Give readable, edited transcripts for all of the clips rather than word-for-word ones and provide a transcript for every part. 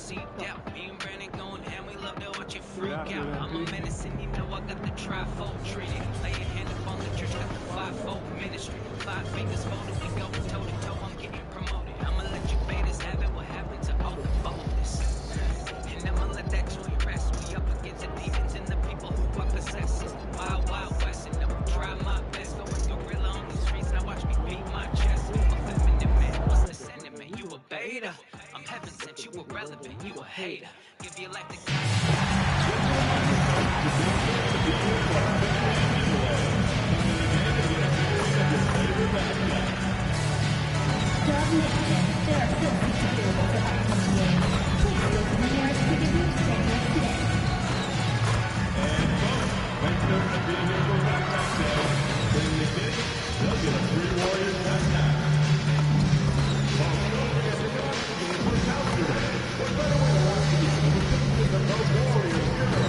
seat out. Me and Brandon going ham, we love to watch it freak out. I'm a menace and you know I got the trifold treated. Lay your hand up on the church, got the fivefold ministry. 5 fingers folded, we go toe to toe, I'm getting promoted. I'ma let you betas have it, what happened to all the boldness? And I'ma let that joint rest. We up against the demons and the people who are possessed. It's the wild, wild west, and I'ma try my best. Going gorilla on these streets, now watch me beat my chest. I'm a feminine man, what's the sentiment? You a beta? I'm heaven sent, you irrelevant, you a hater. Give your life to God. There are still features available for our NBA. Please go to the nearest ticket booth standing us today. Thanks for being here for that cocktail. When you get it, they'll get a free Warriors touchdown. Don't forget to watch the game for South today. What better way to watch the game than the Warriors hero?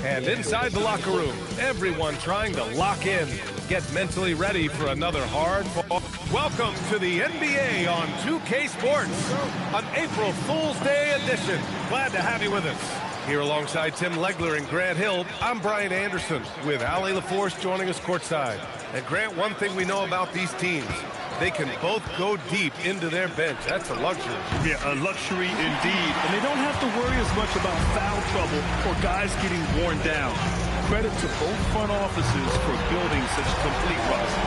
And inside the locker room, everyone trying to lock in, get mentally ready for another hard fall. Welcome to the NBA on 2K Sports, an April Fool's Day edition. Glad to have you with us. Here alongside Tim Legler and Grant Hill, I'm Brian Anderson with Ali LaForce joining us courtside. And Grant, one thing we know about these teams, they can both go deep into their bench. That's a luxury. Yeah, a luxury indeed. And they don't have to worry as much about foul trouble or guys getting worn down. Credit to both front offices for building such a complete roster.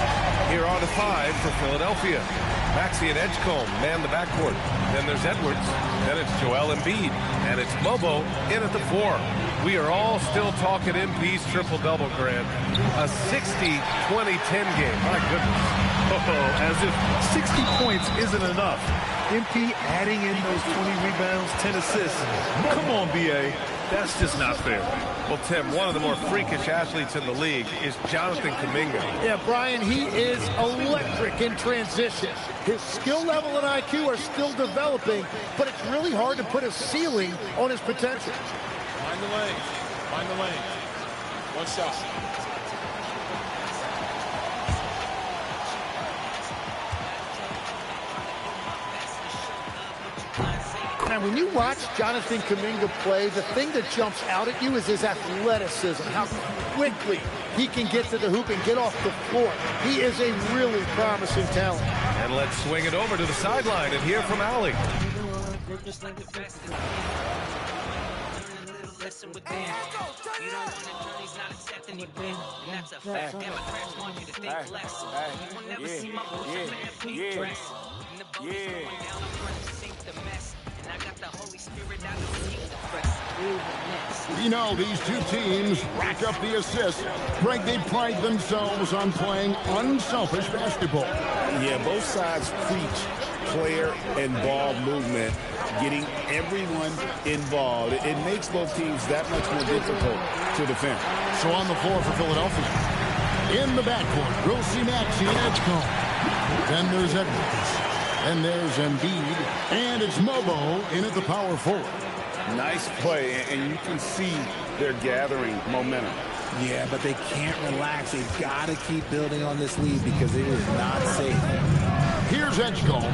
Here are the 5 for Philadelphia. Maxey and Edgecombe man the backcourt. Then there's Edwards. Then it's Joel Embiid. And it's Mobo in at the 4. We are all still talking MP's triple-double, Grant. A 60-20-10 game. My goodness. Oh, as if 60 points isn't enough. MP adding in those 20 rebounds, 10 assists. Come on, BA. That's just not fair. Well, Tim, one of the more freakish athletes in the league is Jonathan Kuminga. Yeah, Brian, he is electric in transition. His skill level and IQ are still developing, but it's really hard to put a ceiling on his potential. Find the lane. Find the lane. One shot. Now, when you watch Jonathan Kuminga play, the thing that jumps out at you is his athleticism, how quickly he can get to the hoop and get off the floor. He is a really promising talent. And let's swing it over to the sideline and hear from Ali. Listen with them. You don't want to turn, he's not accepting you, Ben. And that's a fact. Democrats want you to think less. You will never see my bullshit man pink dress. And the boats going down, I'm trying to sink the mess. And I got the Holy Spirit out of the king to press. You know, these two teams rack up the assists. Greg, they pride themselves on playing unselfish basketball. Yeah, both sides preach player and ball movement, getting everyone involved. It makes both teams that much more difficult to defend. So on the floor for Philadelphia, in the backcourt, we'll see Maxey and Edgecombe. Then there's Edwards. And there's Embiid. And it's Mobo in at the power forward. Nice play, and you can see they're gathering momentum. Yeah, but they can't relax. They've got to keep building on this lead because it is not safe. Here's Edgecombe.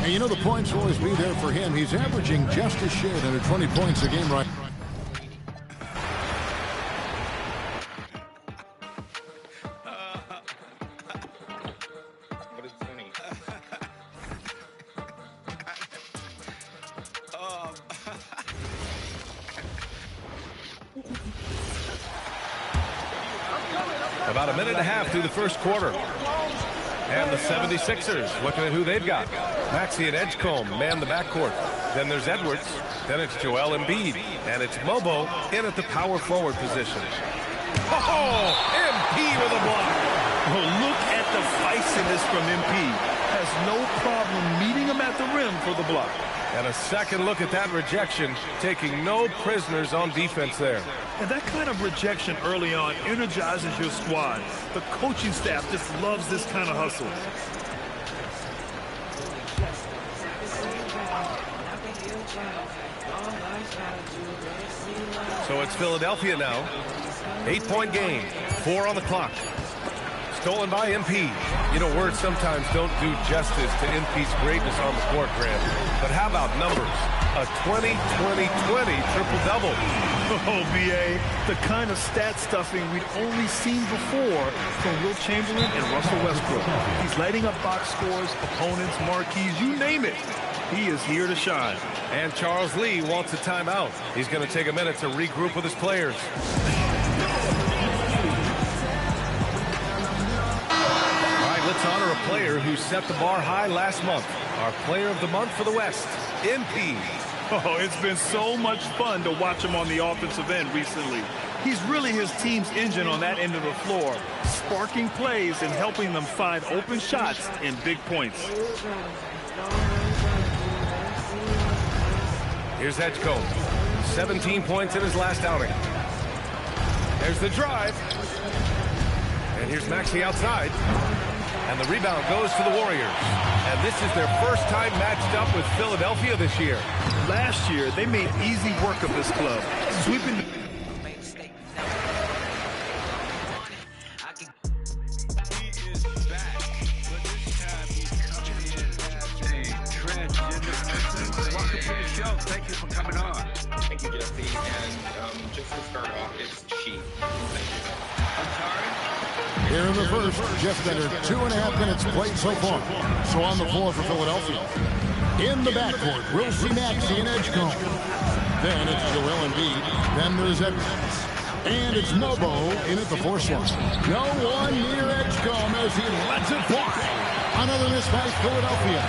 And you know the points will always be there for him. He's averaging just a shade under 20 points a game right now. About a minute and a half through the first quarter. And the 76ers looking at who they've got. Maxey and Edgecombe man the backcourt. Then there's Edwards. Then it's Joel Embiid. And it's Mobo in at the power forward position. Oh, MP with a block. Oh, look at the feistiness from MP. Has no problem meeting him at the rim for the block. And a second look at that rejection, taking no prisoners on defense there. And that kind of rejection early on energizes your squad. The coaching staff just loves this kind of hustle. So it's Philadelphia now. 8-point game, 4 on the clock. Stolen by MP. You know, words sometimes don't do justice to MP's greatness on the court, Grant. But how about numbers? A 20-20-20 triple-double. Oh, B.A., the kind of stat stuffing we'd only seen before from Will Chamberlain and Russell Westbrook. He's lighting up box scores, opponents, marquees, you name it. He is here to shine. And Charles Lee wants a timeout. He's going to take a minute to regroup with his players. Let's honor a player who set the bar high last month. Our player of the month for the West, MP. Oh, it's been so much fun to watch him on the offensive end recently. He's really his team's engine on that end of the floor, sparking plays and helping them find open shots and big points. Here's Edgecombe. 17 points in his last outing. There's the drive. And here's Maxey outside. And the rebound goes to the Warriors. And this is their first time matched up with Philadelphia this year. Last year, they made easy work of this club, sweeping the... Thank you for coming on. Thank you, Jesse. And just to start off, it's cheap. I'm sorry? Here in the first, just under 2.5 minutes played so far. So on the floor for Philadelphia. In the backcourt, we'll see Maxey and Edgecombe. Then it's Joel Embiid. Then there's Edwards. And it's Mobo in at the force line. No one near Edgecombe as he lets it fly. Another miss by Philadelphia.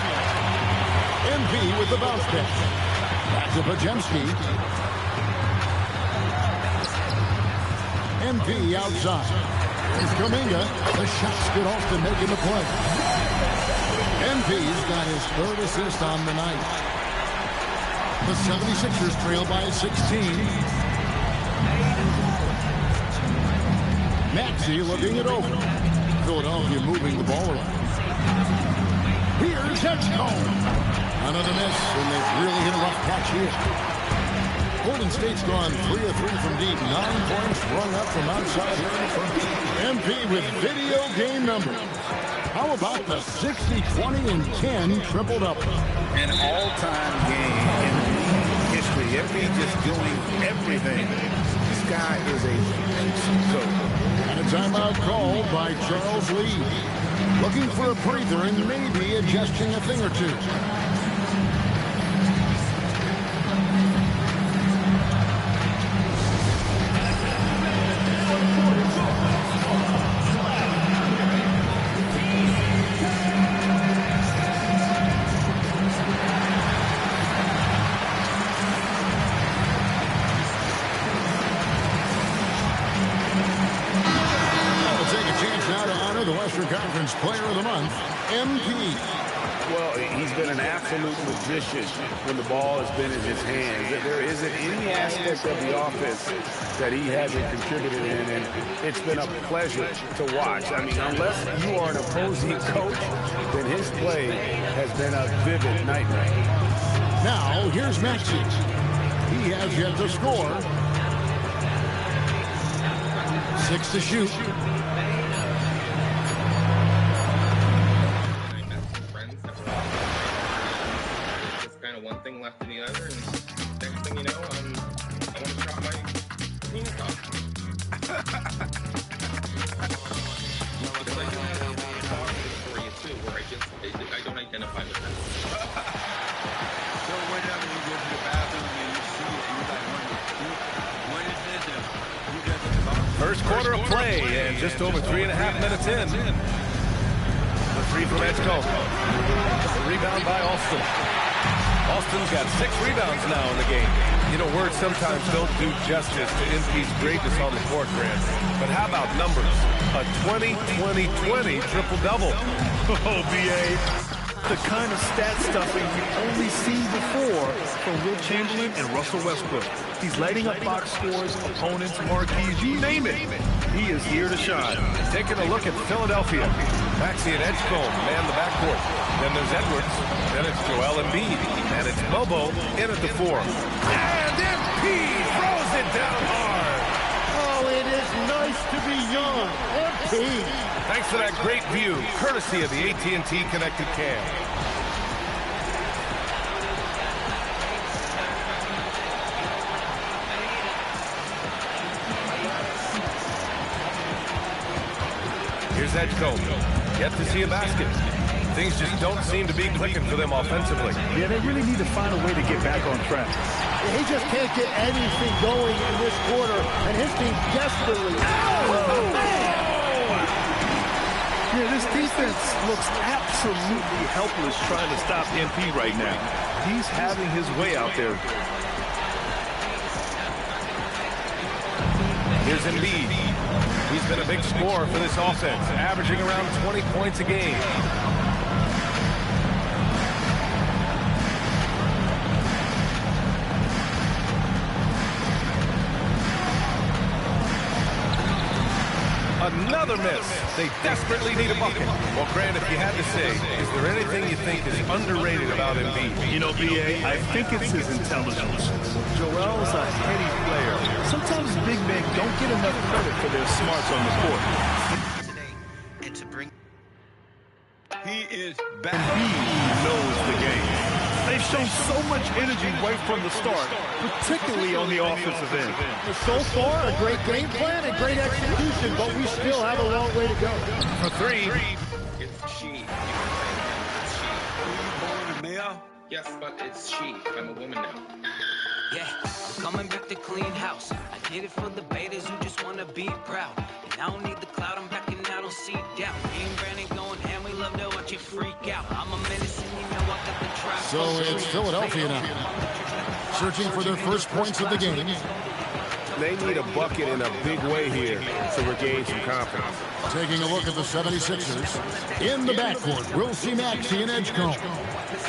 MP with the bounce pass. Back to Pajemski. MP outside. Here's Kuminga. The shot's good. Austin making the play. MP's got his third assist on the night. The 76ers trail by 16. Maxey looking it over. Philadelphia moving the ball around. Here's Edgecombe. Another miss, and they've really hit a rough patch here. Golden State's gone 3 of 3 from deep. 9 points rung up from outside here in the first. MP with video game numbers. How about the 60, 20, and 10 triple-double? An all-time game in history. MP just doing everything. This guy is a coach. And a timeout called by Charles Lee. Looking for a breather and maybe adjusting a thing or two. The Western Conference Player of the Month, MP. Well, he's been an absolute magician when the ball has been in his hands. There isn't any aspect of the offense that he hasn't contributed in, and it's been a pleasure to watch. I mean, unless you are an opposing coach, then his play has been a vivid nightmare. Now, here's Maxey. He has yet to score. 6 to shoot. One thing left to the other, and next thing you know, I want to drop my penis off. Because I do have for you too, where I don't identify with them. So whenever you go to the bathroom and you see it, and you're like, what is this? Who does it? First quarter of play, and just over 3.5 minutes in. The three from Edgecombe. The rebound by Austin. Austin's got 6 rebounds now in the game. You know, words sometimes don't do justice to MP's greatness on the court, Grant. But how about numbers? A 20-20-20 triple-double. Oh, B.A., the kind of stat stuffing we've only seen before from Will Chamberlain and Russell Westbrook. He's lighting up box scores, opponents, marquees, you name it. He is here to shine. Taking a look at Philadelphia. Maxey and Edgecombe man the backcourt. Then there's Edwards. Then it's Joel Embiid. And it's Bobo in at the 4. And MP throws it down hard. Oh, it is nice to be young. MP. Thanks for that great view, courtesy of the AT&T Connected Cam. Here's Edgecombe. Yet to see a basket. Things just don't seem to be clicking for them offensively. Yeah, they really need to find a way to get back on track. He just can't get anything going in this quarter, and his team desperately. Yeah, this defense looks absolutely helpless trying to stop MP right now. He's having his way out there. Here's Embiid. He's been a big scorer for this offense, averaging around 20 points a game. Another miss. They desperately need a bucket. Well, Grant, if you had to say, is there anything you think is underrated about Embiid? You know, B.A., I think it's his intelligence. Joel's a heady player. Sometimes big men don't get enough credit for their smarts on the court. He is back. He knows the game. They've shown so much energy right from the start, particularly on the offensive end. So far, a great game plan and great execution, but we still have a long way to go. For 3. It's she. Born a male? Yes, but it's she. I'm a woman now. Yeah, I'm coming back to clean house. I did it for the betas who just wanna be proud. And I don't need the cloud, I'm backing out on seat down. Me and Brandon going ham, we love to watch you freak out. I'm a menace and you know I got the trap. So it's Philadelphia now, searching for their first points of the game. They need a bucket in a big way here to regain some confidence. Taking a look at the 76ers. In the backcourt, we'll see Maxey and Edgecombe.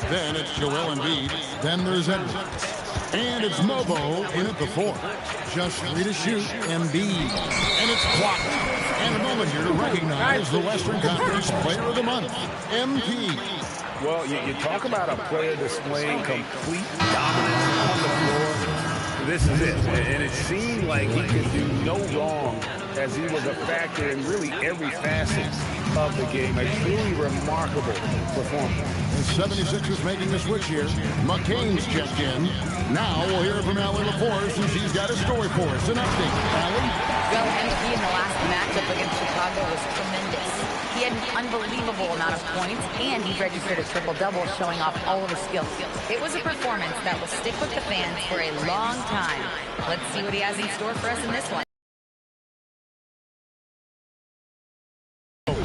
Then it's Joel Embiid. Then there's Edwards. And it's Mobo in at the 4. Just 3 to shoot. Embiid. And it's blocked. And a moment here to recognize the Western Conference Player of the Month, MP. Well, you talk about a player displaying complete dominance on the floor. This is it. And it seemed like he could do no wrong as he was a factor in really every facet of the game. A truly remarkable performance. The 76ers making the switch here. McCain's checked in. Now we'll hear from Allie LaForce since she's got a story for us. An update. Allie? Well, MP in the last matchup against Chicago was tremendous. He had an unbelievable amount of points, and he registered a triple-double, showing off all of his skills. It was a performance that will stick with the fans for a long time. Let's see what he has in store for us in this one.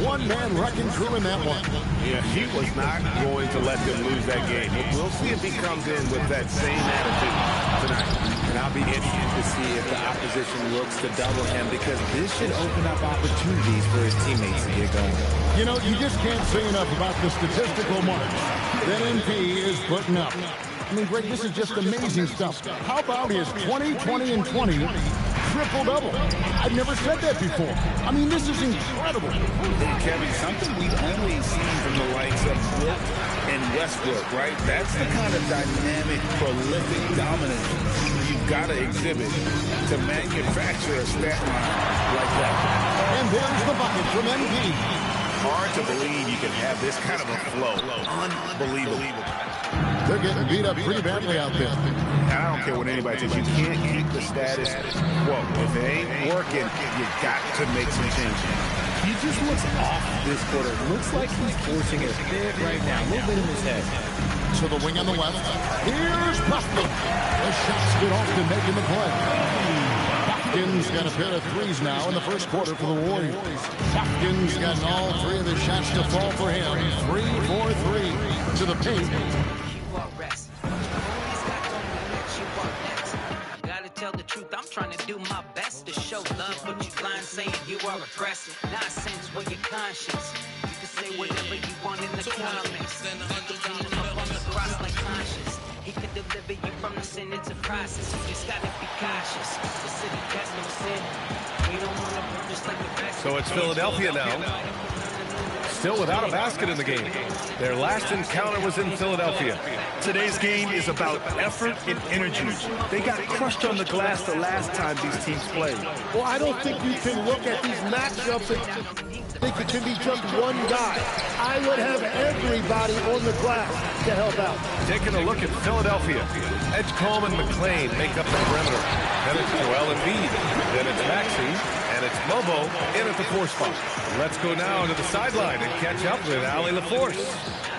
One-man wrecking crew in that one. Yeah, he was not going to let them lose that game. We'll see if he comes in with that same attitude tonight. And I'll be interested to see if the opposition looks to double him, because this should open up opportunities for his teammates to get going. You know, you just can't say enough about the statistical marks that MP is putting up. I mean, Greg, this is just amazing stuff. How about his 20, 20, and 20 triple-double? I've never said that before. I mean, this is incredible. Kevin, something we've only seen from the likes of Wilt and Westbrook, right? That's the kind of dynamic, prolific dominance you've got to exhibit to manufacture a stat line like that. And there's the bucket from MP. Hard to believe you can have this kind of a flow. Unbelievable. They're getting beat up pretty badly out there. And I don't care what anybody says. You can't keep the status quo. If it ain't working, you got to make some changes. He just looks off this quarter. Looks like he's forcing a bit right now. A little bit in his head. To the wing on the left. Here's Buffkin. The shots get off to making the play. Buffkin's got a pair of threes now in the first quarter for the Warriors. Buffkin's gotten all 3 of the shots to fall for him. 3 for 3 to the paint. Tell the truth, I'm trying to do my best to show love, but you blind saying you are aggressive. Nonsense with your conscience. You can say whatever you want in the comments. Lean him up on the cross like conscience. He could deliver you from the sin into process. You just gotta be cautious. The city cast no sin. We don't want to burn just like the rest. So it's Philadelphia now, still without a basket in the game. Their last encounter was in Philadelphia. Today's game is about effort and energy. They got crushed on the glass the last time these teams played. Well, I don't think you can look at these matchups and think it can be just one guy. I would have everybody on the glass to help out. Taking a look at Philadelphia. Edgecombe and McLean make up the perimeter. Then it's Joel Embiid. Then it's Maxey. And it's Mobo in at the 4 spot. Let's go now to the sideline and catch up with Allie LaForce.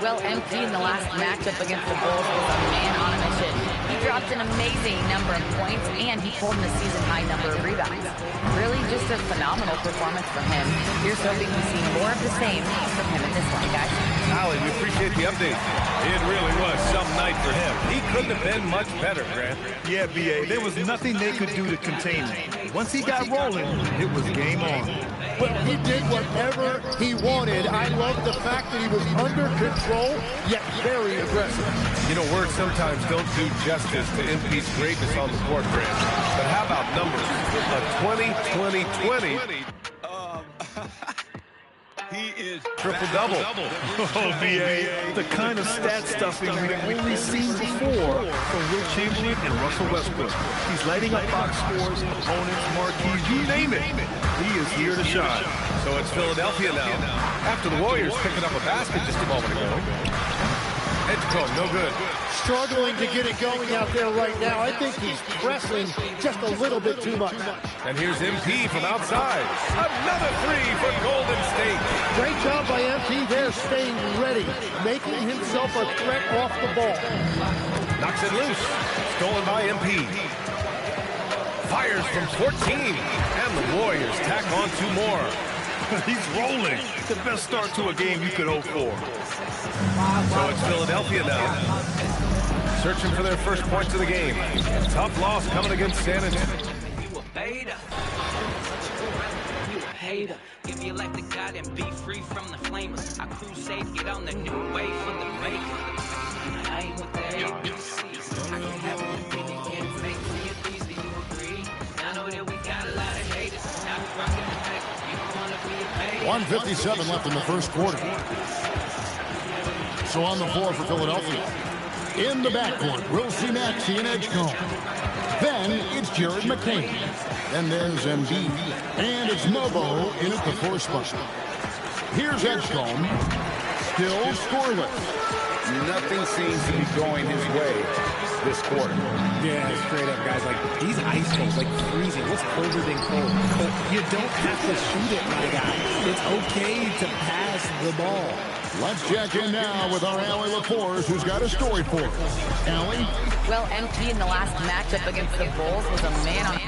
Well, MP in the last matchup against the Bulls was a man on a mission. He dropped an amazing number of points, and he pulled in a season-high number of rebounds. Really just a phenomenal performance from him. Here's hoping to see more of the same from him in this one, guys. Allie, we appreciate the update. It really was some night for him. He couldn't have been much better, Grant. Yeah, B.A., there was nothing they could do to contain him. Once he got rolling, it was game on. Well, he did whatever he wanted. I love the fact that he was under control, yet very aggressive. You know, words sometimes don't do justice to MP's greatness on the court, Grant. But how about numbers? A 20-20-20. He is triple-double. Oh, B.A., the kind of stat stuffing we've only seen before from Will Chamberlain and Russell Westbrook. He's lighting up box scores, opponents, marquees, you name it. He is here to shine. So it's Philadelphia now. After the Warriors picking up a basket just a moment ago. Edgecombe, no good. Struggling to get it going out there right now. I think he's pressing just a little bit too much. And here's MP from outside. Another three for Golden State. Great job by MP there, staying ready, making himself a threat off the ball. Knocks it loose. Stolen by MP. Fires from 14. And the Warriors tack on 2 more. He's rolling. The best start to a game you could hope for. So it's Philadelphia now. Searching for their first points of the game. Tough loss coming against San Antonio. You a beta. You a hater. Give your life to God and be free from the flamers. I crusade, get on the new wave for the maker. I ain't with the ABCs. I can have an opinion, can't make me a piece. Do you agree? I know that we got a lot of haters. Now we rocking the back. You don't want to be a hater. 1:57 left in the first quarter. So on the floor for Philadelphia. In the backcourt, we'll see Maxey and Edgecombe. Then it's Jared McCain. Then there's Embiid. And it's Mobo in at the 4 spot. Here's Edgecombe. Still scoreless. Nothing seems to be going his way this quarter. Yeah, straight up, guys. Like, these ice cold, like freezing. What's colder than cold? You don't have to shoot it, my guy. It's okay to pass the ball. Let's check in now with our Allie LaForce, who's got a story for us. Allie? Well, MP in the last matchup against the Bulls was a man on...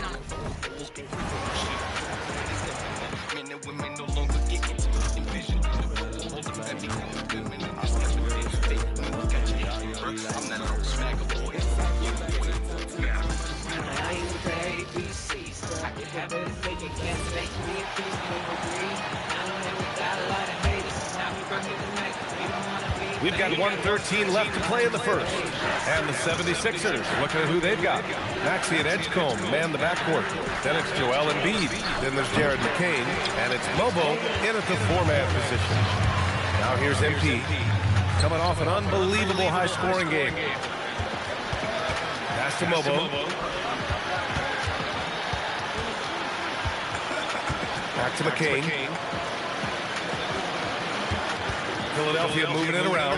We've got 1:13 left to play in the first. And the 76ers, looking at who they've got. Maxey and Edgecombe man the backcourt. Then it's Joel Embiid. Then there's Jared McCain. And it's Mobo in at the 4-man position. Now here's MP. Coming off an unbelievable high-scoring game. Pass to Mobo. Back to McCain. Philadelphia moving it around.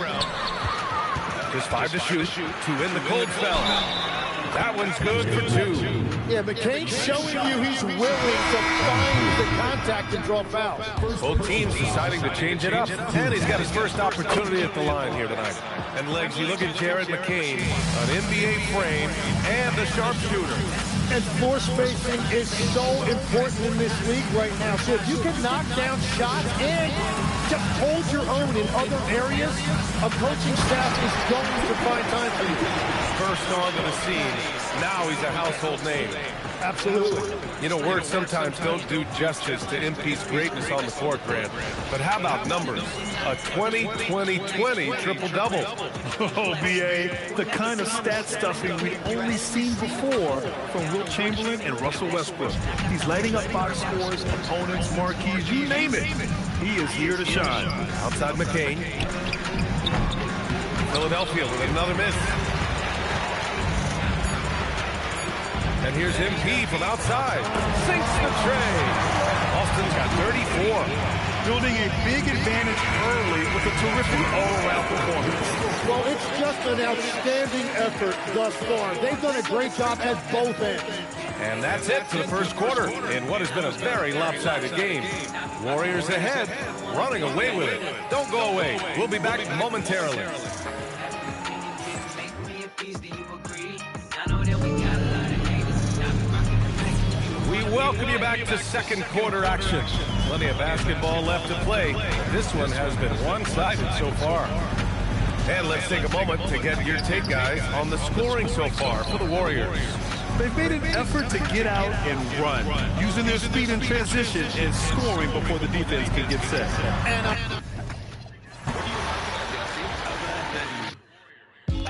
Just 5 to shoot. 2 in the cold spell. That one's good for 2. Yeah, McCain's showing you he's willing to find the contact and draw fouls. Both teams deciding to change it up. And he's got his first opportunity at the line here tonight. And legs, you look at Jared McCain, an NBA frame, and a sharpshooter. And floor spacing is so important in this league right now. So if you can knock down shots and just hold your own in other areas, a coaching staff is going to find time for you. First onto the scene. Now he's a household name. Absolutely. You know, words sometimes don't do justice to MP's greatness on the court, Grant. But how about numbers? A 20-20-20 triple-double. Oh, B.A., the kind of stat stuffing we've only seen before from Will Chamberlain and Russell Westbrook. He's lighting up box scores, opponents, marquees, you name it. He is here to shine. Outside McCain. Philadelphia with another miss. And here's MP from outside. Sinks the tray. Austin's got 34. Building a big advantage early with a terrific all-around performance. Well, it's just an outstanding effort thus far. They've done a great job at both ends. And that's it for the first quarter in what has been a very lopsided game. Warriors ahead, running away with it. Don't go away. We'll be back momentarily. We welcome you back to second quarter action. Plenty of basketball left to play. This one has been one-sided so far. And let's take a moment to get your take, guys, on the scoring so far for the Warriors. They've made an effort to get out and run, using their speed in transition and scoring before the defense can get set.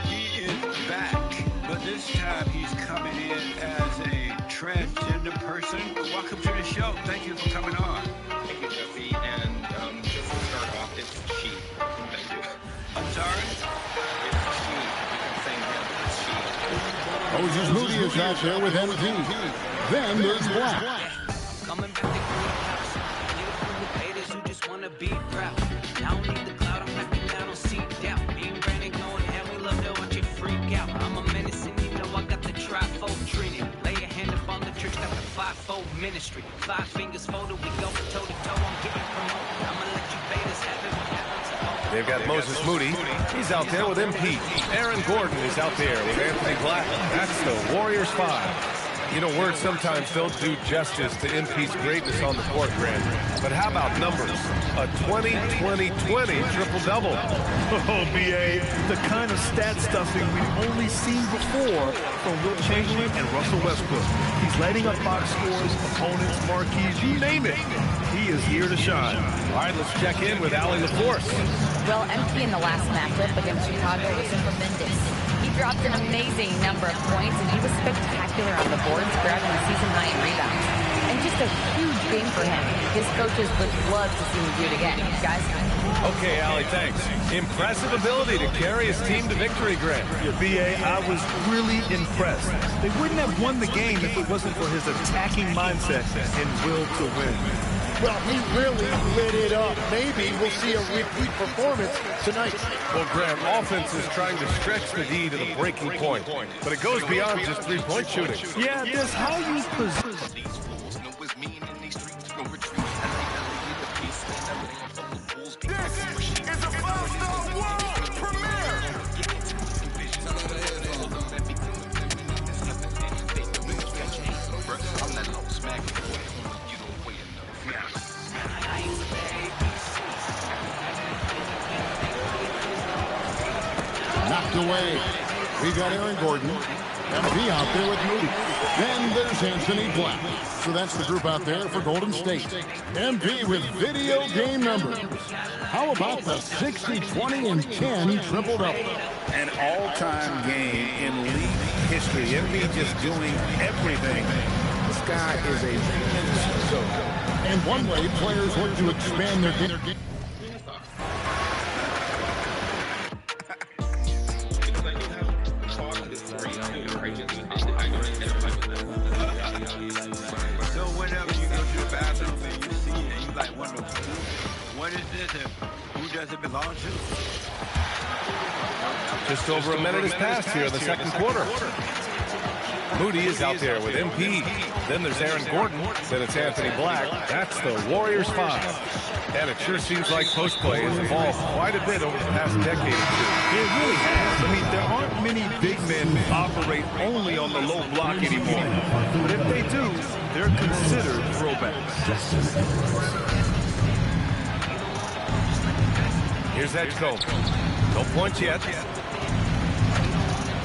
He is back, but this time he's coming in as a transgender person. Welcome to the show. Thank you for coming on. Thank you, Jesse. And just to start off, it's she. Thank you. I'm sorry? It's she. I'm saying him, but it's she. Moses Moody is out there with MP. Then there's Black. Coming back to Greenhouse. Beautiful with haters who just wanna be proud. I don't need the cloud, I'm knocking down on seat down. Me and Brandon going ham, we love to watch it freak out. I'm a menace and you know I got the trifold trinity. Lay your hand up on the church, got the fivefold ministry. 5 fingers folded, we go toe to toe, I'm getting promoted. I'ma let you betas have it when happens. They've got Moses Moody. He's out there with MP. Aaron Gordon is out there with Anthony Black. That's the Warriors 5. You know, words sometimes don't do justice to MP's greatness on the court, Grant. But how about numbers? A 20-20-20 triple-double. Oh, B.A., the kind of stat stuffing we've only seen before from Wilt Chamberlain and Russell Westbrook. He's lighting up box scores, opponents, marquees, you name it. He is here to shine. All right, let's check in with Allie LaForce. Well, MP in the last matchup against Chicago was tremendous. He dropped an amazing number of points, and he was spectacular on the boards, grabbing a season-high in rebounds. And just a huge game for him. His coaches would love to see him do it again. Guys? Okay, Allie, thanks. Impressive ability to carry his team to victory, Grant. Yeah, B.A., I was really impressed. They wouldn't have won the game if it wasn't for his attacking mindset and will to win. Well, he really lit it up. Maybe we'll see a repeat performance tonight. Well, Grant, offense is trying to stretch the D to the breaking point. But it goes beyond just three-point shooting. Yeah, there's how you position. Knocked away. We got Aaron Gordon. MP out there with Moody. Then there's Anthony Black. So that's the group out there for Golden State. MP with video game numbers. How about the 60, 20, and 10 triple-double? An all-time game in league history. MP just doing everything. This guy is a tremendous result. And one way players look to expand their game. So whenever you go to the bathroom and you see it and you like wonder, what is this and who does it belong to? Just over a minute has passed here in the second quarter. Moody is out there with MP. Then there's Aaron Gordon. Then it's Anthony Black. That's the Warriors 5. And it sure seems like post play has evolved quite a bit over the past decade or two. It really has. I mean, there aren't many big men who operate only on the low block anymore. But if they do, they're considered throwbacks. Here's Edgecombe. No points yet.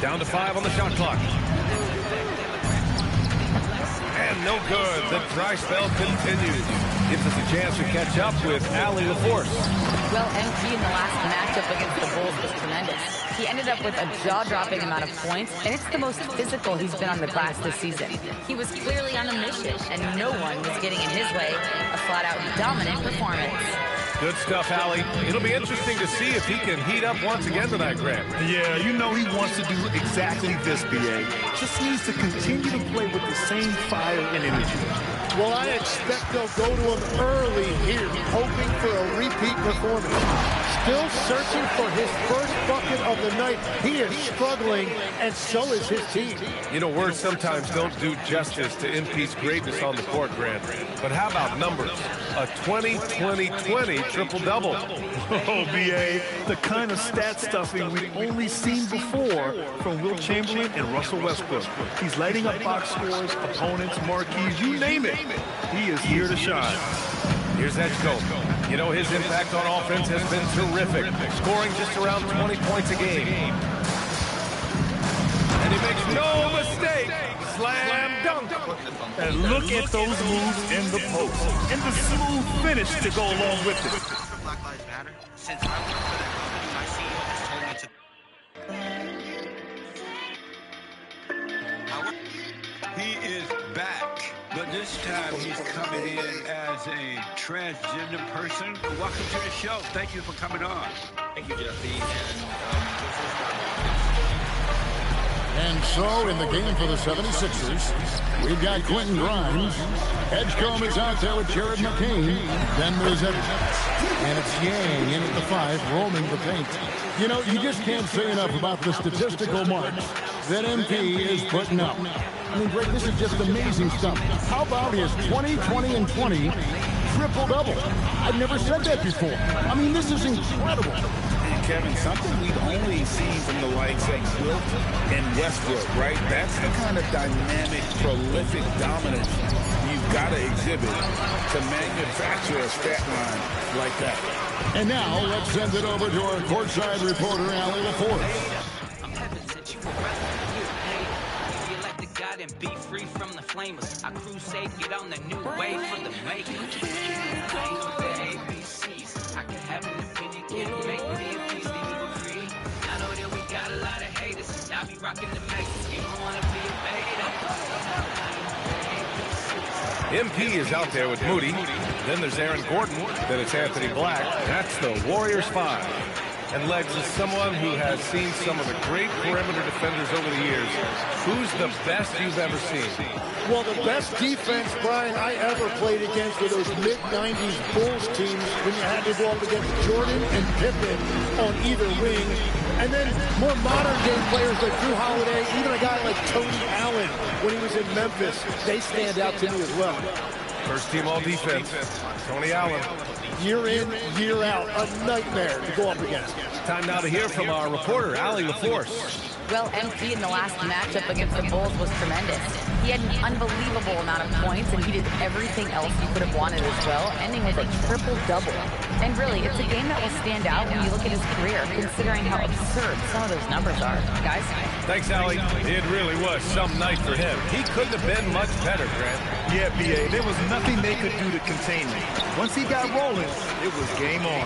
Down to 5 on the shot clock. And no good. The dry spell continues. Gives us a chance to catch up with Allie LaForce. Well, MP in the last matchup against the Bulls was tremendous. He ended up with a jaw-dropping amount of points, and it's the most physical he's been on the glass this season. He was clearly on a mission, and no one was getting in his way. A flat-out dominant performance. Good stuff, Allie. It'll be interesting to see if he can heat up once again tonight, Grant. Yeah, you know he wants to do exactly this, B.A. Just needs to continue to play with the same fire and energy. Well, I expect they'll go to him early here, hoping for a repeat performance. Still searching for his first bucket of the night. He is struggling, and so is his team. You know, words sometimes don't do justice to MP's greatness on the court, Grant. But how about numbers? A 20-20-20 triple-double. Oh, B.A., the kind of stat stuffing we've only seen before from Wilt Chamberlain and Russell Westbrook. He's lighting up box scores, opponents, marquees, you name it. He is here to shine. Here's Edgecombe. You know, his impact on offense has been terrific, scoring just around 20 points a game. And he makes no mistake. Slam dunk. And look at those moves in the post. And the smooth finish to go along with it. Black Lives Matter. Since I work for that company, my CEO has told me to. He is back, but this time he's coming in as a transgender person. Welcome to the show. Thank you for coming on. Thank you, Jesse. And so, in the game for the 76ers, we've got Quentin Grimes. Edgecombe is out there with Jared McCain. Then there's Edwards. And it's Yang in at the 5, roaming the paint. You know, you just can't say enough about the statistical march that MP is putting up. I mean, Greg, this is just amazing stuff. How about his 20, 20, and 20 triple-double? I've never said that before. I mean, this is incredible. Kevin, something we've only seen from the likes of Wilt and Westbrook, right? That's the kind of dynamic, prolific dominance you've got to exhibit to manufacture a stat line like that. And now, let's send it over to our courtside reporter, Allie LaForce. I'm heaven sent you around. You like the God and be free from the flamers. I crusade, get on the new wave for the making. I ain't with the ABCs. I can have an opinion, can make me a piece, leave me free. I know that we got a lot of haters. I be rocking the Mexicans. You don't wanna be a beta. MP is out there with Moody. Then there's Aaron Gordon. Then it's Anthony Black. That's the Warriors 5. And Legs, is someone who has seen some of the great perimeter defenders over the years. Who's the best you've ever seen? Well, the best defense, Brian, I ever played against were those mid-90s Bulls teams when you had to go up against Jordan and Pippen on either wing. And then more modern-day players like Drew Holiday, even a guy like Tony Allen when he was in Memphis, they stand out to me as well. First team all defense, Tony Allen. Year in, year out, a nightmare to go up against. Time now to hear from our reporter, Allie LaForce. Well, MP in the last matchup against the Bulls was tremendous. He had an unbelievable amount of points, and he did everything else you could have wanted as well, ending with a triple-double. And really, it's a game that will stand out when you look at his career, considering how absurd some of those numbers are. Guys? Thanks, Allie. It really was some night for him. He couldn't have been much better, Grant. Yeah, B.A., there was nothing they could do to contain him. Once he got rolling, it was game on.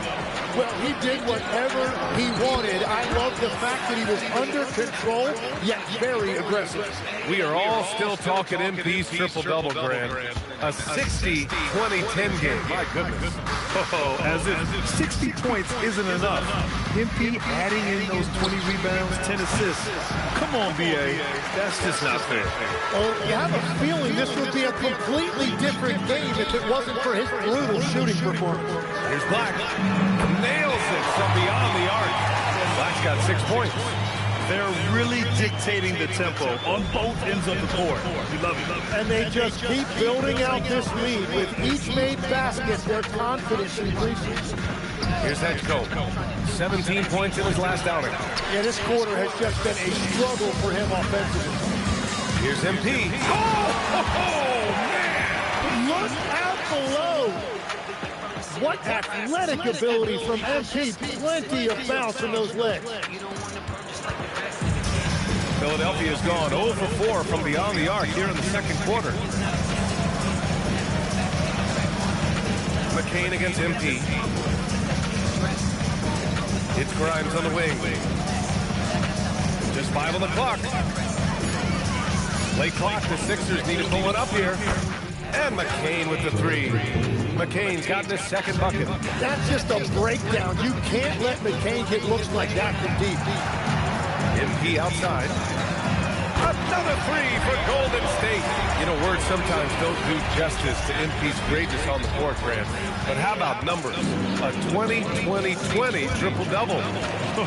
Well, he did whatever he wanted. I love the fact that he was under control, yet very aggressive. We are all still talking MP's triple-double, Grant. A 60-20-10 game. My goodness. Oh, as if 60 points isn't enough. MP adding in those 20 rebounds, 10 assists. Come on, B.A. That's just not fair. Oh, you have a feeling this would be a completely different game if it wasn't for his brutal shooting performance. Here's Black. Nails it from beyond the arc. Black's got 6 points. They're really dictating the tempo on both ends of the court. We love it. And they just keep building out this lead. With each made basket, their confidence increases. Here's Edgecombe. 17 points in his last outing. Yeah, this quarter has just been a struggle for him offensively. Here's MP. Oh, man! Look out below. What athletic ability from MP. Plenty of bounce in those legs. Philadelphia's gone 0 for 4 from beyond the arc here in the second quarter. McCain against MP. It's Grimes on the wing. Just 5 on the clock. Late clock, the Sixers need to pull it up here. And McCain with the three. McCain's gotten his second bucket. That's just a breakdown. You can't let McCain get looks like that from deep. MP outside. Another three for Golden State. You know, words sometimes don't do justice to MP's greatness on the court, Grant. But how about numbers? A 20-20-20 triple-double.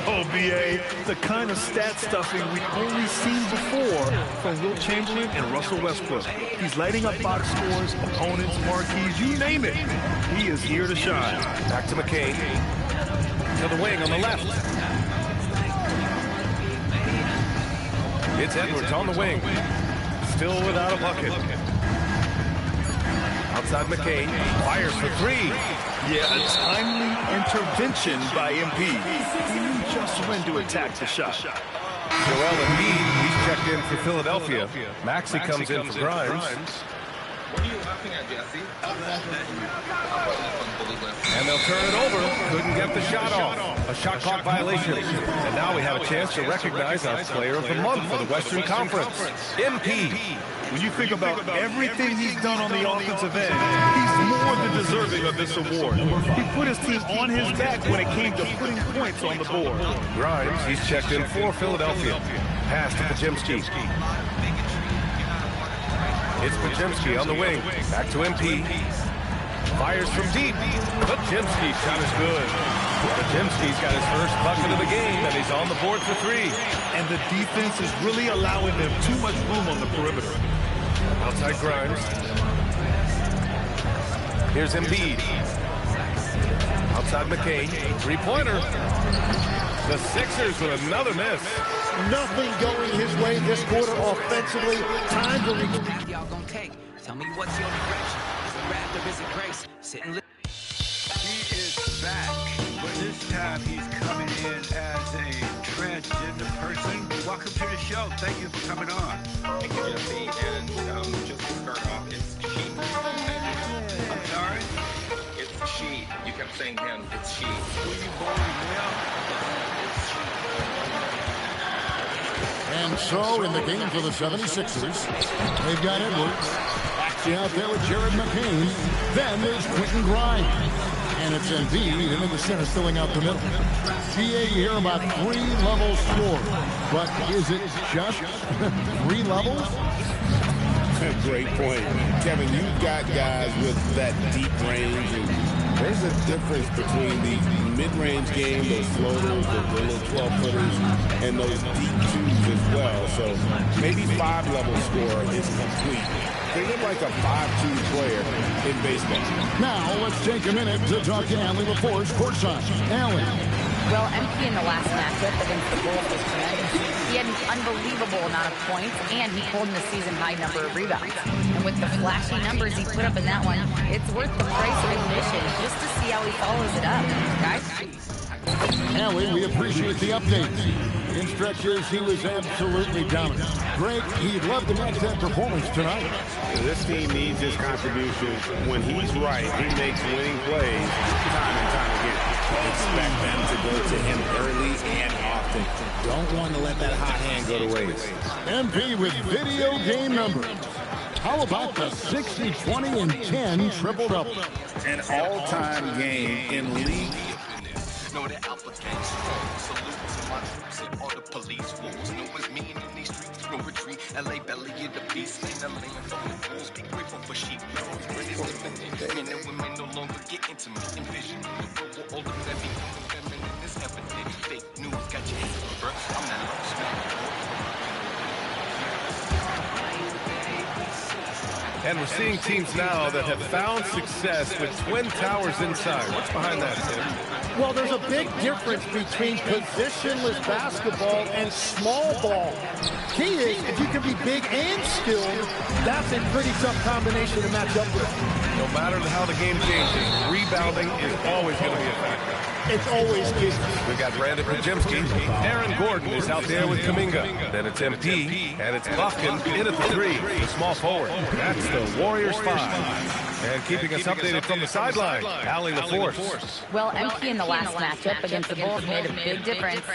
Oh, B.A., the kind of stat stuffing we've only seen before from Will Chamberlain and Russell Westbrook. He's lighting up box scores, opponents, marquees, you name it. He is here to shine. Back to McCain. To the wing on the left. It's Edwards on the wing. Still without a bucket. Outside McCain. Fires for three. Yeah, a timely intervention by MP. He knew just when to attack the shot. Joel Embiid, he's checked in for Philadelphia. Maxey comes in for Grimes. What are you laughing at, Jesse? And they'll turn it over. Couldn't get the shot off. A shot clock violation. And now we have a chance to recognize our player of the month for the Western Conference, MP. When you think about everything he's done on the offensive end, he's more than deserving of this award. He put his team on his back when it came to putting points on the board. Grimes, he's checked in for Philadelphia. Pass to Podziemski. It's Podziemski on the wing. Back to MP. Fires from deep. Podziemski's shot is good. Podziemski's got his first bucket of the game, and he's on the board for three. And the defense is really allowing them too much room on the perimeter. Outside Grimes. Here's Embiid. Outside McCain. Three-pointer. The Sixers with another miss. Nothing going his way this quarter offensively. Time to y'all gonna take. Tell me what's your direction. Is it wrath or is it grace? Sitting He is back, but this time he's coming in as a transgender person. Welcome to the show. Thank you for coming on. Thank you, Jesse. And just to start off, it's she. I'm sorry? It's she. You kept saying him. It's she. Were you born male? It's she. And so, in the game for the 76ers, they've got Edwards. Actually out there with Jared McCain. Then there's Quentin Grimes. And it's Embiid into the center, filling out the middle. GA here about 3 levels score. But is it just 3 levels? Great point. Kevin, you've got guys with that deep range, and there's a difference between the mid-range game, those floaters, the little 12-footers, and those deep twos as well. So maybe 5-level score is complete. Think of like a 5-2 player in baseball. Now, let's take a minute to talk to Allie LaForce courtside. Allie. Well, MP in the last matchup against the Bulls was tremendous. He had an unbelievable amount of points, and he pulled in the season-high number of rebounds. And with the flashy numbers he put up in that one, it's worth the price of admission just to see how he follows it up, guys. Allie, we appreciate the update. In stretches, he was absolutely dominant. Greg, he'd love to match that performance tonight. This team needs his contributions. When he's right, he makes winning plays time and time again. Expect them to go to him early and often. Don't want to let that hot hand go to waste. MP with video game numbers. How about the 60, 20, and 10 triple-double? An all-time game in league. Know the alpha gang strong. Salute to my troops and all the police wolves. Know it's me in these streets, no retreat. LA belly in the beast, ain't a land from the fools. Be grateful for sheep. Men and women no longer get intimate. Envision all the feminine is evident. Fake news got your head, bro. I'm not lost, man. And we're seeing teams now that have found success with twin towers inside. What's behind that, Tim? Well, there's a big difference between positionless basketball and small ball. Key is, if you can be big and skilled, that's a pretty tough combination to match up with. No matter how the game changes, rebounding is always going to be a factor. It's always key. We got Brandon Pajemski. Aaron Gordon is out there with Kuminga. Then it's MP, and it's Buffkin in at the 3, the small forward. That's the Warriors 5. And keeping us updated from the sideline, Allie LaForce. Well, MP in the last matchup against the Bulls made a big difference.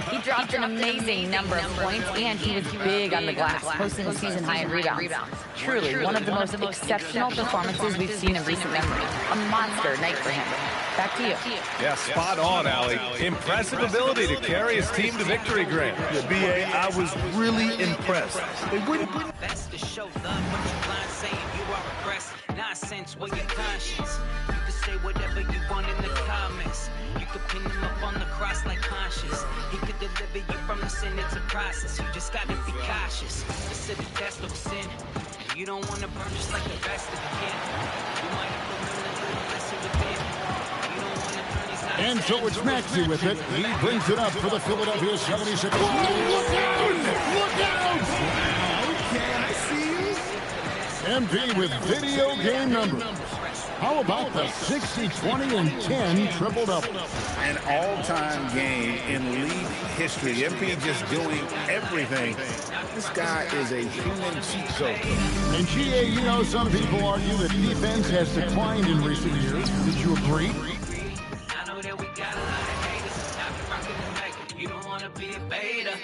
He dropped an amazing number of points, and he was big on the glass, posting a season high in rebounds. Truly, one of the most exceptional performances we've seen in recent memory. A monster night for him. Back to you. Yeah, spot on, Allie. Impressive ability to carry his team to victory, Grant. Yeah, B.A., I was really impressed. They wouldn't... That's the show, love, but you blind saying you are repressed. Nonsense with your conscience. You can say whatever you want in the comments. You could pin him up on the cross like conscience. He could deliver you from the sin, it's a process. You just gotta be cautious. The city test of sin. You don't want to burn just like the rest of the kid. You might have to learn a little lesson within. You don't want to turn his eyes. And so it's Maxey with it. He brings it up for the Philadelphia 76ers. Look out! Look out! Okay, I see you. MP with video game numbers. How about the 60, 20, and 10 triple-double? An all-time game in league history. MP just doing everything. This guy is a human cheat code. And GA, you know, some people argue that defense has declined in recent years. Did you agree? I know that we got a lot of haters. I've been rocking the mic. You don't want to be a beta.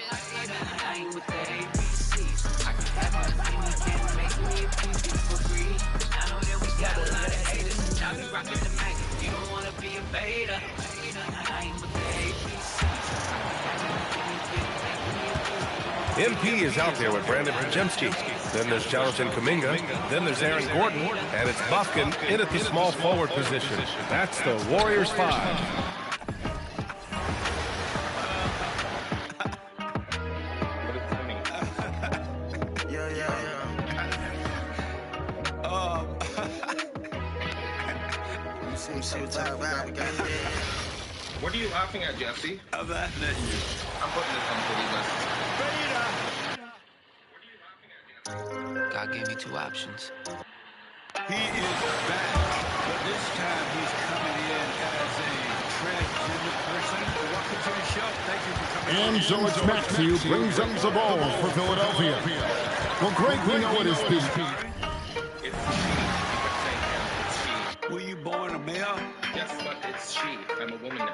I ain't with the ABCs. I can have my opinion, can't make me a piece for free. I know that we got a lot of haters. I've been rocking the mic. You don't want to be a beta. I ain't with the ABCs. MP is out there with Brandon Pajemski. Then there's Jonathan Kuminga. Then there's Aaron Gordon. And it's Buffkin in at the small forward position. That's the Warriors 5. What are you laughing at, Jesse? I'm laughing at you. I'm putting this on the list. God gave me 2 options. He is back, but this time he's coming in as a transgender person. Welcome to the show. Thank you for coming in. And so it's Maxey who brings up the ball for Philadelphia. Well, Greg, we know it is BP. Were you born a male? Guess what? It's she. I'm a woman now.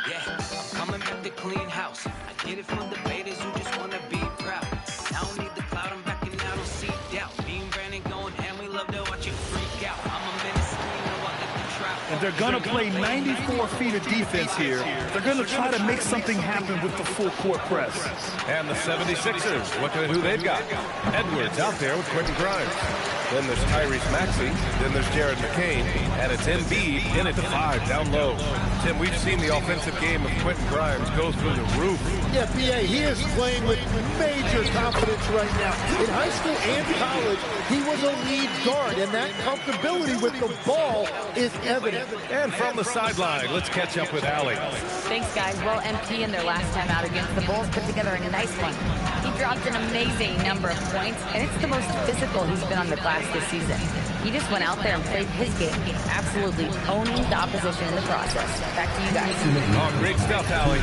Yeah, I'm coming back to clean house. I did it for the betas who just want to be proud. I don't need the cloud, I'm backing out, don't see doubt. Me and Brandon going ham, we love to watch you freak out. I'm a menace, and you know I got the trap. And they're going to play 94 feet of defense here. They're going to try to make something happen with the full court press. And the 76ers, looking at who they've got. Edwards out there with Quentin Grimes. Then there's Tyrese Maxey. Then there's Jared McCain. And it's Embiid in at the 5 down low. Tim, we've seen the offensive game of Quentin Grimes go through the roof. Yeah, B.A., he is playing with major confidence right now. In high school and college, he was a lead guard, and that comfortability with the ball is evident. And from the sideline, let's catch up with Allie. Thanks, guys. Well, MP in their last time out against the Bulls put together a nice one. He dropped an amazing number of points, and it's the most physical he's been on the glass this season. He just went out there and played his game, absolutely owning the opposition in the process. Back to you guys. Oh, great stuff, Allie.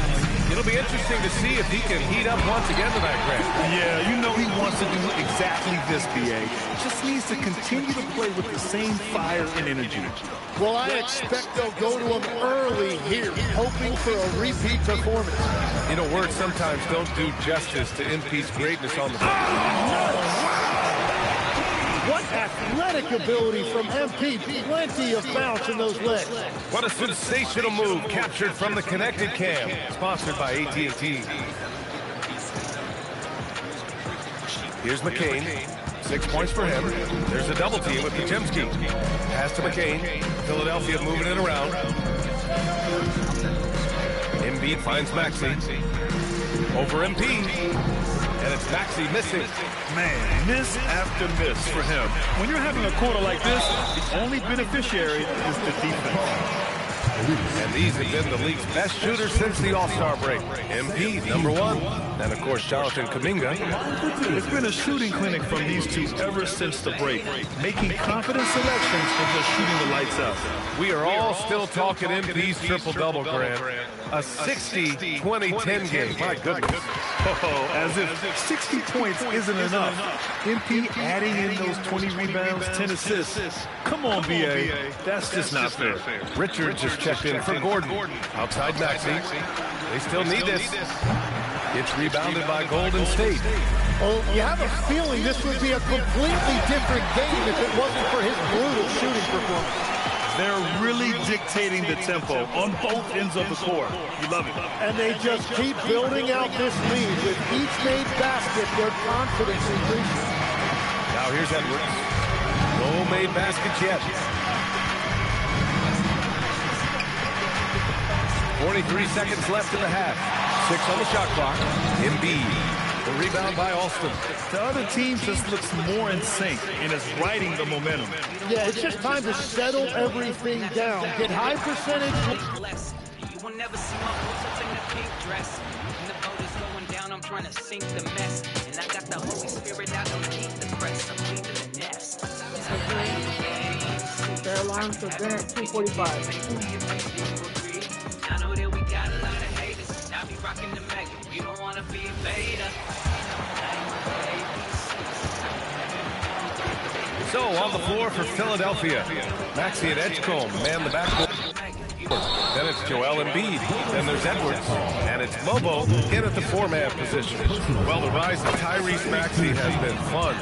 It'll be interesting to see if he can heat up once again tonight, Grant. Yeah, you know he wants to do exactly this, B.A. Just needs to continue to play with the same fire and energy. Well, I expect they'll go to him early here, hoping for a repeat performance. You know, words sometimes don't do justice to MP's greatness on the field. What athletic ability from MP. Plenty of bounce in those legs. What a sensational move captured from the Connected Cam, sponsored by AT&T. Here's McCain. 6 points for him. There's a double team with Pajemski. Pass to McCain. Philadelphia moving it around. Embiid finds Maxey. Over MP. And it's Maxey missing. Man, miss after miss for him. When you're having a quarter like this, the only beneficiary is the defense. And these have been the league's best shooters since the All-Star break. MP, #1. And, of course, Jonathan Kuminga. It's been a shooting clinic from these two ever since the break, making confident selections and just shooting the lights out. We are all still talking MP's triple-double, Grant. A 60-20-10 game. My goodness. Oh, as if 60 points isn't enough. MP adding in those 20 rebounds, 10 assists. Come on, BA. That's just not fair. Richards just checked in for Gordon. Outside Maxey. They still need this. It's rebounded by Golden State. Well, you have a feeling this would be a completely different game if it wasn't for his brutal shooting performance. They're really dictating the tempo on both ends of the court. You love it. And they just keep building out this lead. With each made basket, their confidence increases. Now here's Edwards. No made baskets yet. 43 seconds left in the half. 6 on the shot clock. Embiid. The rebound by Alston. The other team just looks more in sync and is riding the momentum. Yeah, it's just time to settle everything down. Get high percentage. You will never see my boots up in the pink dress. When the boat is going down, I'm trying to sink the mess. And I got the Holy Spirit out underneath the press. I'm leaving the nest. Their alarm for Grant 245. I know that we got a lot of haters. I be rocking the Mega. You don't want to be a beta. So on the floor for Philadelphia, Maxey and Edgecombe man the backcourt. Then it's Joel Embiid. Then there's Edwards. And it's Mobo in at the 4-man position. Well, the rise of Tyrese Maxey has been fun.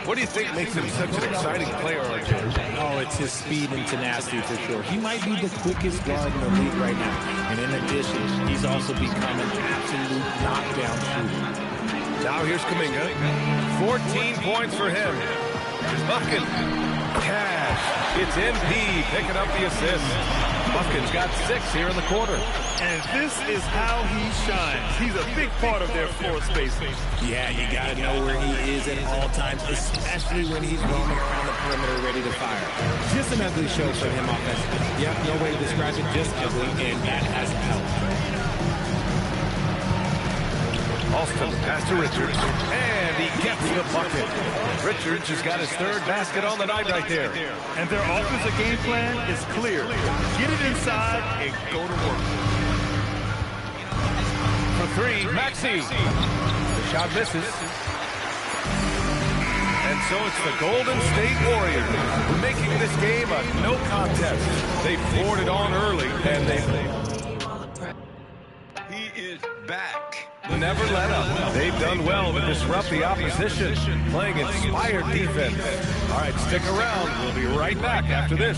What do you think makes him such an exciting player, RJ? Oh, it's his speed and tenacity for sure. He might be the quickest guard in the league right now. And in addition, he's also become an absolute knockdown shooter. Now here's Kuminga. 14 points for him. Bucket. Cash. It's MP picking up the assist. Buckin's got 6 here in the quarter. And this is how he shines. He's a big part of their floor spacing. Yeah, you got to know where he is at all times, especially when he's roaming around the perimeter ready to fire. Just an ugly show for him offensively. Yep, no way to describe it, just ugly, and that hasn't helped. Alston pass to Richards, and he gets the bucket. Richards has got his 3rd basket on the night right there. And their offensive game plan is clear. Get it inside and go to work. For 3, Maxey. The shot misses. And so it's the Golden State Warriors making this game a no contest. They poured it on early, and He is back. Never let up. They've done well to disrupt the opposition, playing inspired defense. All right, stick around. We'll be right back after this.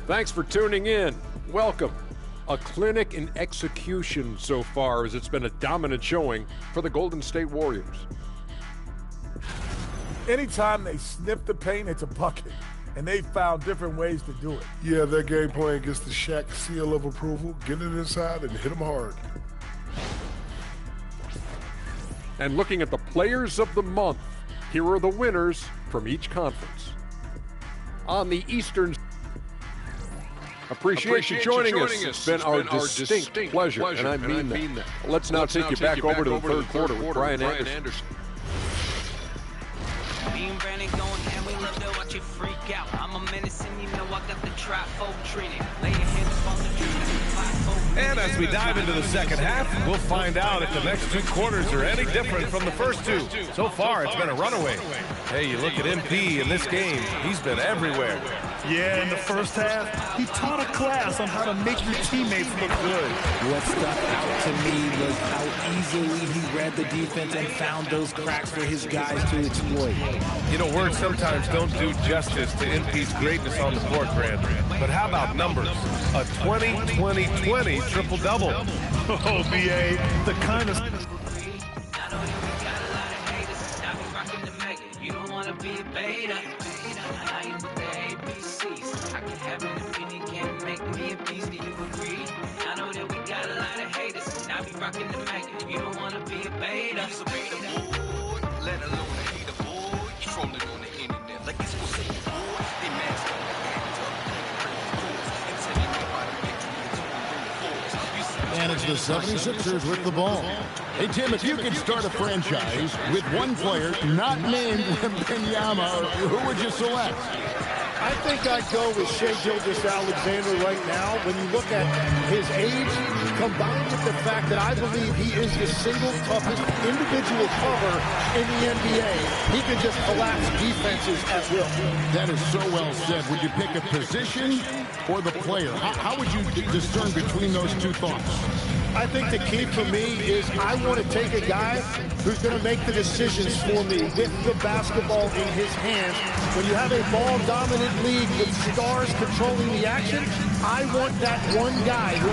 Thanks for tuning in. Welcome. A clinic in execution so far, as it's been a dominant showing for the Golden State Warriors. Anytime they sniff the paint, it's a bucket. And they found different ways to do it. Yeah, their game plan gets the Shaq seal of approval. Get it inside and hit them hard. And looking at the players of the month, here are the winners from each conference. On the Eastern, appreciate you joining us. It's been our distinct pleasure, and I mean that. Let's now take you back over to the third quarter with Brian Anderson. Me and Brandon going and we love to watch it freak out. I'm a menace and you know I got the trifold treated. Lay your hands on the truth. And as we dive into the second half, we'll find out if the next 2 quarters are any different from the first 2. So far, it's been a runaway. Hey, you look at MP in this game, he's been everywhere. Yeah, in the first half, he taught a class on how to make your teammates look good. What stuck out to me was how easily he read the defense and found those cracks for his guys to exploit. You know, words sometimes don't do justice to MP's greatness on the court, Grant. But how about numbers? A 20-20-20 triple-double. Oh, BA, the kind of... You don't want to be a beta. I am with the ABCs. I can have an opinion, can't make me a beast. Do you agree? I know that we got a lot of haters, and I be rocking the mic. You don't wanna be a beta. He's a beta boy, let alone a hater boy. You trolling on the internet like it's gonna save you, boy. They masked up, act up, and telling me about a victory until we bring the force. You see, And it's the 76ers with the ball. Hey, Tim, if you could start a franchise with one player not named Wembanyama, who would you select? I think I'd go with Shai Gilgeous-Alexander right now. When you look at his age, combined with the fact that I believe he is the single toughest individual cover in the NBA, he can just collapse defenses at will. That is so well said. Would you pick a position or the player? How would you discern between those two thoughts? I think the key for me is I want to take a guy who's going to make the decisions for me with the basketball in his hands. When you have a ball-dominant league with stars controlling the action, I want that one guy who